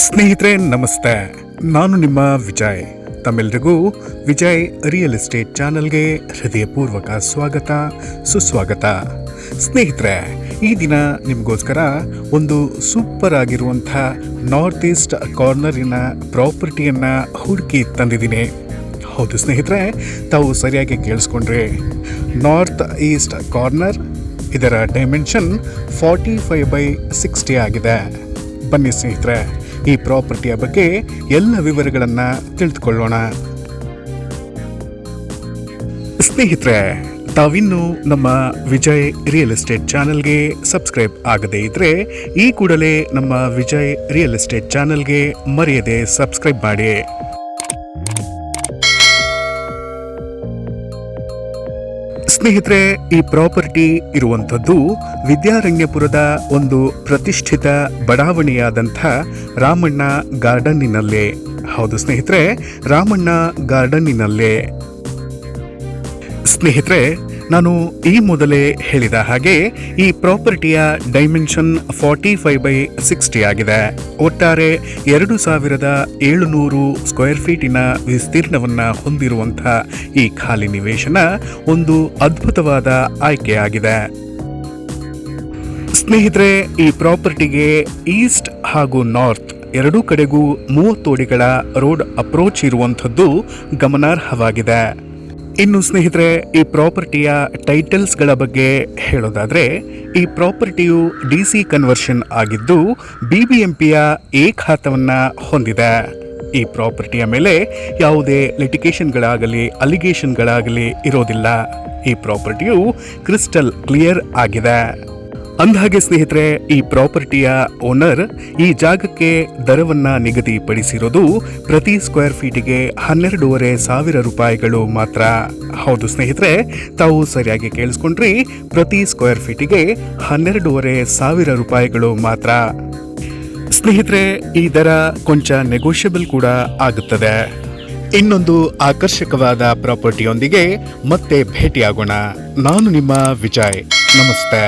ಸ್ನೇಹಿತರೆ ನಮಸ್ತೆ, ನಾನು ನಿಮ್ಮ ವಿಜಯ್. ತಮ್ಮೆಲ್ಲರಿಗೂ ವಿಜಯ್ ರಿಯಲ್ ಎಸ್ಟೇಟ್ ಚಾನಲ್ಗೆ ಹೃದಯಪೂರ್ವಕ ಸ್ವಾಗತ ಸುಸ್ವಾಗತ. ಸ್ನೇಹಿತರೆ, ಈ ದಿನ ನಿಮಗೋಸ್ಕರ ಒಂದು ಸೂಪರ್ ಆಗಿರುವಂಥ ನಾರ್ತ್ ಈಸ್ಟ್ ಕಾರ್ನರಿನ ಪ್ರಾಪರ್ಟಿಯನ್ನು ಹುಡುಕಿ ತಂದಿದ್ದೀನಿ. ಹೌದು ಸ್ನೇಹಿತರೆ, ತಾವು ಸರಿಯಾಗಿ ಕೇಳಿಸ್ಕೊಂಡ್ರೆ ನಾರ್ತ್ ಈಸ್ಟ್ ಕಾರ್ನರ್, ಇದರ ಡೈಮೆನ್ಷನ್ 45/60 ಆಗಿದೆ. ಬನ್ನಿ ಸ್ನೇಹಿತರೆ, ಈ ಪ್ರಾಪರ್ಟಿಯ ಬಗ್ಗೆ ಎಲ್ಲ ವಿವರಗಳನ್ನು ತಿಳಿದುಕೊಳ್ಳೋಣ. ಸ್ನೇಹಿತರೆ, ತಾವಿನ್ನು ನಮ್ಮ ವಿಜಯ್ ರಿಯಲ್ ಎಸ್ಟೇಟ್ ಚಾನಲ್ಗೆ ಸಬ್ಸ್ಕ್ರೈಬ್ ಆಗದೇ ಇದ್ದರೆ ಈ ಕೂಡಲೇ ನಮ್ಮ ವಿಜಯ್ ರಿಯಲ್ ಎಸ್ಟೇಟ್ ಚಾನಲ್ಗೆ ಮರೆಯದೆ ಸಬ್ಸ್ಕ್ರೈಬ್ ಮಾಡಿ. ಸ್ನೇಹಿತರೆ, ಈ ಪ್ರಾಪರ್ಟಿ ಇರುವಂಥದ್ದು ವಿದ್ಯಾರಣ್ಯಪುರದ ಒಂದು ಪ್ರತಿಷ್ಠಿತ ಬಡಾವಣೆಯಾದಂಥ ರಾಮಣ್ಣ ಗಾರ್ಡನ್ನಿನಲ್ಲೇ. ಹೌದು ಸ್ನೇಹಿತರೆ, ರಾಮಣ್ಣ ಗಾರ್ಡನ್ನಿನಲ್ಲೇ. ಸ್ನೇಹಿತರೆ, ನಾನು ಈ ಮೊದಲೇ ಹೇಳಿದ ಹಾಗೆ ಈ ಪ್ರಾಪರ್ಟಿಯ ಡೈಮೆನ್ಷನ್ 45/60 ಆಗಿದೆ. ಒಟ್ಟಾರೆ 2700 ಸ್ಕ್ವೇರ್ ಫೀಟಿನ ವಿಸ್ತೀರ್ಣವನ್ನು ಹೊಂದಿರುವಂಥ ಈ ಖಾಲಿ ನಿವೇಶನ ಒಂದು ಅದ್ಭುತವಾದ ಆಯ್ಕೆಯಾಗಿದೆ. ಸ್ನೇಹಿತರೆ, ಈ ಪ್ರಾಪರ್ಟಿಗೆ ಈಸ್ಟ್ ಹಾಗೂ ನಾರ್ತ್ ಎರಡೂ ಕಡೆಗೂ 30 ಅಡಿಗಳ ರೋಡ್ ಅಪ್ರೋಚ್ ಇರುವಂಥದ್ದು ಗಮನಾರ್ಹವಾಗಿದೆ. ಇನ್ನು ಸ್ನೇಹಿತರೆ, ಈ ಪ್ರಾಪರ್ಟಿಯ ಟೈಟಲ್ಸ್ಗಳ ಬಗ್ಗೆ ಹೇಳೋದಾದರೆ, ಈ ಪ್ರಾಪರ್ಟಿಯು DC ಕನ್ವರ್ಷನ್ ಆಗಿದ್ದು BBMPಯ ಎ ಖಾತವನ್ನು ಹೊಂದಿದೆ. ಈ ಪ್ರಾಪರ್ಟಿಯ ಮೇಲೆ ಯಾವುದೇ ಲಿಟಿಗೇಷನ್ಗಳಾಗಲಿ ಅಲಿಗೇಷನ್ಗಳಾಗಲಿ ಇರೋದಿಲ್ಲ. ಈ ಪ್ರಾಪರ್ಟಿಯು ಕ್ರಿಸ್ಟಲ್ ಕ್ಲಿಯರ್ ಆಗಿದೆ. ಅಂದಹಾಗೆ ಸ್ನೇಹಿತರೆ, ಈ ಪ್ರಾಪರ್ಟಿಯ ಓನರ್ ಈ ಜಾಗಕ್ಕೆ ದರವನ್ನು ನಿಗದಿಪಡಿಸಿರೋದು ಪ್ರತಿ ಸ್ಕ್ವೇರ್ ಫೀಟಿಗೆ 12,500 ರೂಪಾಯಿಗಳು ಮಾತ್ರ. ಹೌದು ಸ್ನೇಹಿತರೆ, ತಾವು ಸರಿಯಾಗಿ ಕೇಳಿಸ್ಕೊಂಡ್ರಿ, ಪ್ರತಿ ಸ್ಕ್ವೇರ್ ಫೀಟಿಗೆ 12,500 ರೂಪಾಯಿಗಳು ಮಾತ್ರ. ಸ್ನೇಹಿತರೆ, ಈ ದರ ಕೊಂಚ ನೆಗೋಷಿಯಬಲ್ ಕೂಡ ಆಗುತ್ತದೆ. ಇನ್ನೊಂದು ಆಕರ್ಷಕವಾದ ಪ್ರಾಪರ್ಟಿಯೊಂದಿಗೆ ಮತ್ತೆ ಭೇಟಿಯಾಗೋಣ. ನಾನು ನಿಮ್ಮ ವಿಜಯ್. ನಮಸ್ತೆ.